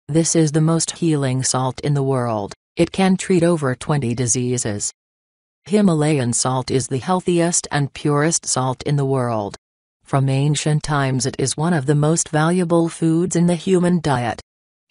This is the most healing salt in the world. It can treat over 20 diseases. Himalayan salt is the healthiest and purest salt in the world. From ancient times it is one of the most valuable foods in the human diet.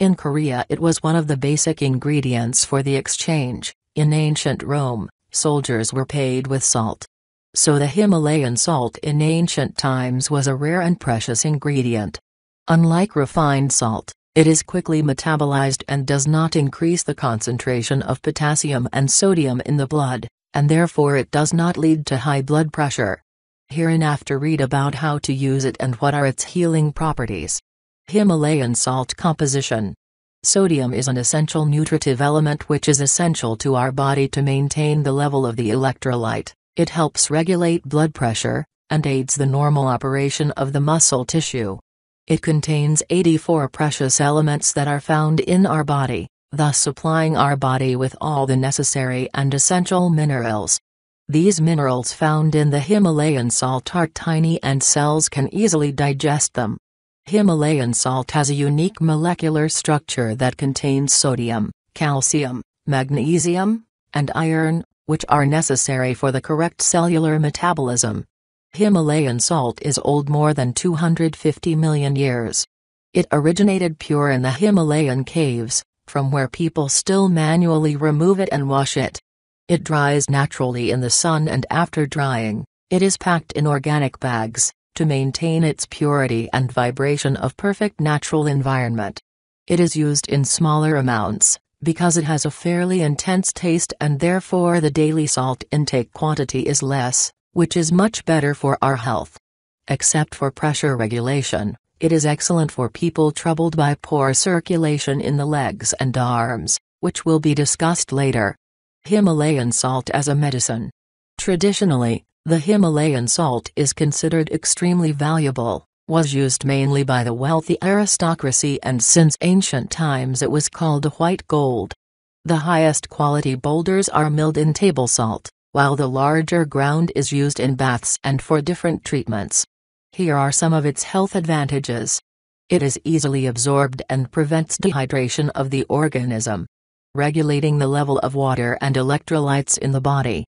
In Korea it was one of the basic ingredients for the exchange. In ancient Rome, soldiers were paid with salt. So the Himalayan salt in ancient times was a rare and precious ingredient. Unlike refined salt, it is quickly metabolized and does not increase the concentration of potassium and sodium in the blood, and therefore it does not lead to high blood pressure. Hereinafter read about how to use it and what are its healing properties. Himalayan salt composition. Sodium is an essential nutritive element which is essential to our body to maintain the level of the electrolyte. It helps regulate blood pressure, and aids the normal operation of the muscle tissue. It contains 84 precious elements that are found in our body, thus supplying our body with all the necessary and essential minerals. These minerals found in the Himalayan salt are tiny and cells can easily digest them. Himalayan salt has a unique molecular structure that contains sodium, calcium, magnesium, and iron, which are necessary for the correct cellular metabolism. Himalayan salt is old more than 250 million years. It originated pure in the Himalayan caves, from where people still manually remove it and wash it. It dries naturally in the sun, and after drying, it is packed in organic bags, to maintain its purity and vibration of perfect natural environment. It is used in smaller amounts, because it has a fairly intense taste and therefore the daily salt intake quantity is less, which is much better for our health. Except for pressure regulation, it is excellent for people troubled by poor circulation in the legs and arms, which will be discussed later. Himalayan salt as a medicine. Traditionally, the Himalayan salt is considered extremely valuable, was used mainly by the wealthy aristocracy, and since ancient times it was called a white gold. The highest quality boulders are milled in table salt, while the larger ground is used in baths and for different treatments. Here are some of its health advantages. It is easily absorbed and prevents dehydration of the organism. Regulating the level of water and electrolytes in the body.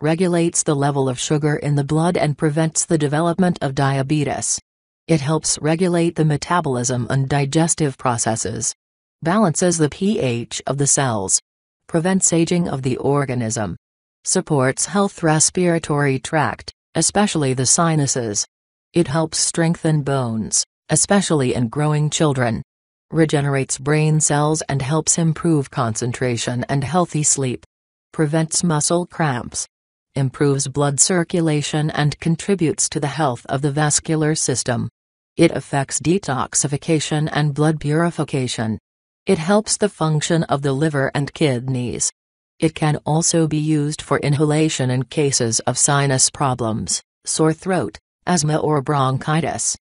Regulates the level of sugar in the blood and prevents the development of diabetes. It helps regulate the metabolism and digestive processes. Balances the pH of the cells. Prevents aging of the organism. Supports health respiratory tract, especially the sinuses. It helps strengthen bones, especially in growing children. Regenerates brain cells and helps improve concentration and healthy sleep. Prevents muscle cramps. Improves blood circulation and contributes to the health of the vascular system. It affects detoxification and blood purification. It helps the function of the liver and kidneys. It can also be used for inhalation in cases of sinus problems, sore throat, asthma or bronchitis.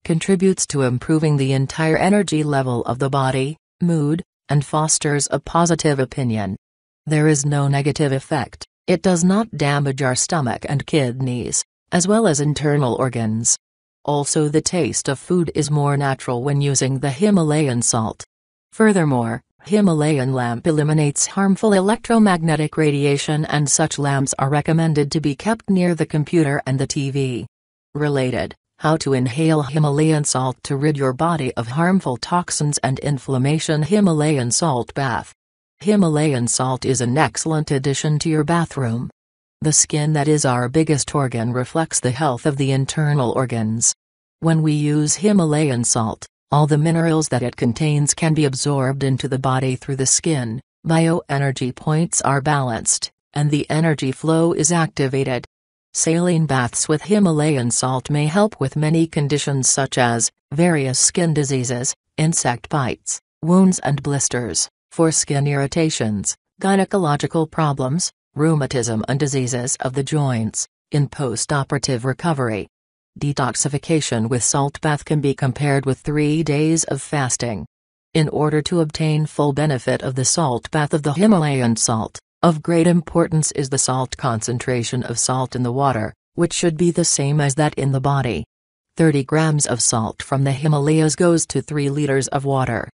Contributes to improving the entire energy level of the body, mood, and fosters a positive opinion. There is no negative effect. It does not damage our stomach and kidneys, as well as internal organs. Also, the taste of food is more natural when using the Himalayan salt. Furthermore, Himalayan lamp eliminates harmful electromagnetic radiation, and such lamps are recommended to be kept near the computer and the TV. Related, how to inhale Himalayan salt to rid your body of harmful toxins and inflammation. Himalayan salt bath. Himalayan salt is an excellent addition to your bathroom. The skin, that is our biggest organ, reflects the health of the internal organs. When we use Himalayan salt, all the minerals that it contains can be absorbed into the body through the skin, bioenergy points are balanced, and the energy flow is activated. Saline baths with Himalayan salt may help with many conditions such as various skin diseases, insect bites, wounds and blisters, foreskin irritations, gynecological problems, rheumatism and diseases of the joints, in post-operative recovery. Detoxification with salt bath can be compared with 3 days of fasting. In order to obtain full benefit of the salt bath of the Himalayan salt, of great importance is the salt concentration of salt in the water, which should be the same as that in the body. 30 grams of salt from the Himalayas goes to 3 liters of water.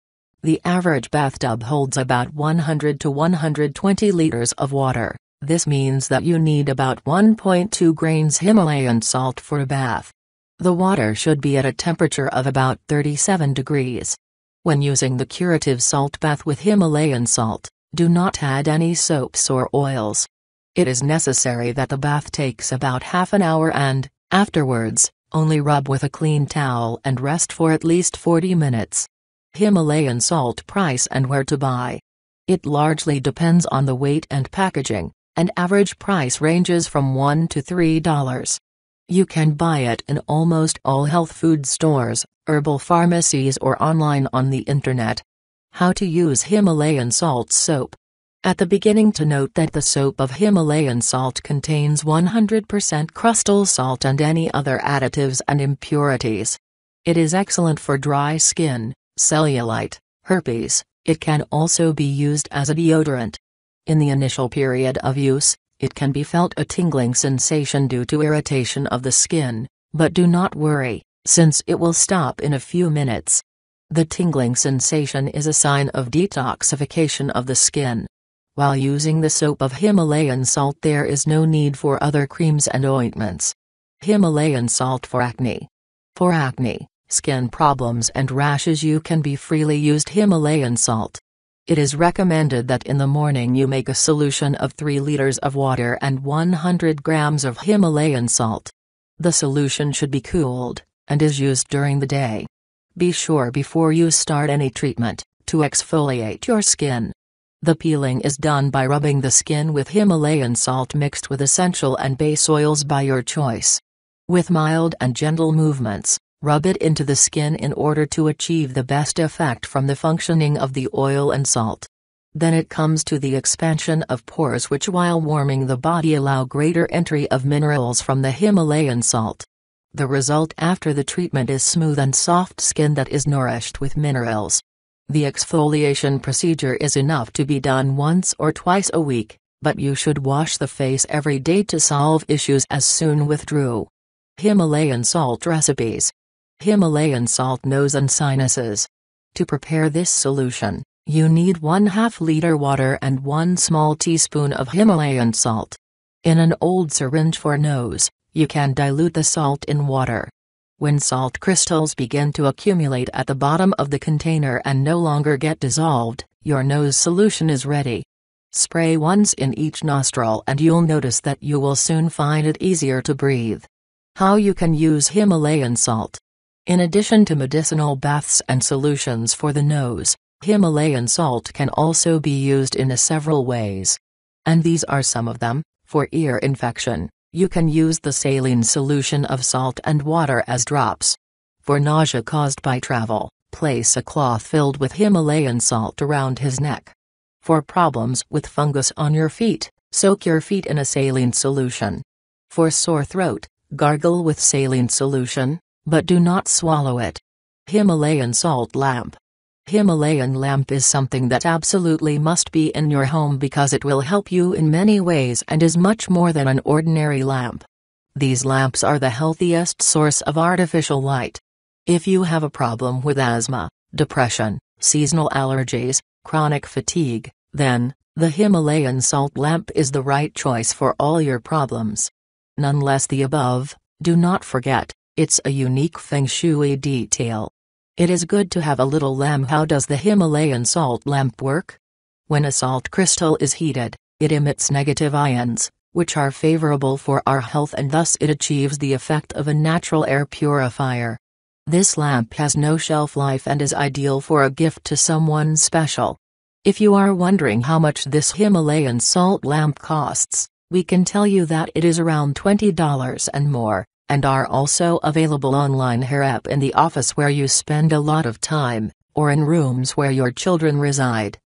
The average bathtub holds about 100 to 120 liters of water. This means that you need about 1.2 grains Himalayan salt for a bath. The water should be at a temperature of about 37 degrees. When using the curative salt bath with Himalayan salt, do not add any soaps or oils. It is necessary that the bath takes about half an hour and, afterwards, only rub with a clean towel and rest for at least 40 minutes. Himalayan salt price and where to buy. It largely depends on the weight and packaging, and average price ranges from $1 to $3. You can buy it in almost all health food stores, herbal pharmacies or online on the internet. How to use Himalayan salt soap. At the beginning to note that the soap of Himalayan salt contains 100% crustal salt and any other additives and impurities. It is excellent for dry skin, cellulite, herpes. It can also be used as a deodorant. In the initial period of use, it can be felt a tingling sensation due to irritation of the skin, but do not worry, since it will stop in a few minutes. The tingling sensation is a sign of detoxification of the skin. While using the soap of Himalayan salt, there is no need for other creams and ointments. Himalayan salt for acne. For acne, skin problems and rashes, you can be freely used Himalayan salt. It is recommended that in the morning you make a solution of 3 liters of water and 100 grams of Himalayan salt. The solution should be cooled, and is used during the day. Be sure before you start any treatment, to exfoliate your skin. The peeling is done by rubbing the skin with Himalayan salt mixed with essential and base oils by your choice. With mild and gentle movements, rub it into the skin in order to achieve the best effect from the functioning of the oil and salt. Then it comes to the expansion of pores, which while warming the body allow greater entry of minerals from the Himalayan salt. The result after the treatment is smooth and soft skin that is nourished with minerals. The exfoliation procedure is enough to be done once or twice a week, but you should wash the face every day to solve issues as soon withdraw. Himalayan salt recipes. Himalayan salt nose and sinuses. To prepare this solution, you need 1/2 liter water and 1 small teaspoon of Himalayan salt. In an old syringe for nose, you can dilute the salt in water. When salt crystals begin to accumulate at the bottom of the container and no longer get dissolved, your nose solution is ready. Spray once in each nostril and you'll notice that you will soon find it easier to breathe. How you can use Himalayan salt. In addition to medicinal baths and solutions for the nose, Himalayan salt can also be used in several ways. And these are some of them. For ear infection, you can use the saline solution of salt and water as drops. For nausea caused by travel, place a cloth filled with Himalayan salt around his neck. For problems with fungus on your feet, soak your feet in a saline solution. For sore throat, gargle with saline solution, but do not swallow it. Himalayan salt lamp. Himalayan lamp is something that absolutely must be in your home because it will help you in many ways and is much more than an ordinary lamp. These lamps are the healthiest source of artificial light. If you have a problem with asthma, depression, seasonal allergies, chronic fatigue, then the Himalayan salt lamp is the right choice for all your problems. Nonetheless, the above, do not forget, it's a unique feng shui detail. It is good to have a little lamp. How does the Himalayan salt lamp work? When a salt crystal is heated, it emits negative ions, which are favorable for our health, and thus it achieves the effect of a natural air purifier. This lamp has no shelf life and is ideal for a gift to someone special. If you are wondering how much this Himalayan salt lamp costs, we can tell you that it is around $20 and more, and are also available online here in the office where you spend a lot of time, or in rooms where your children reside.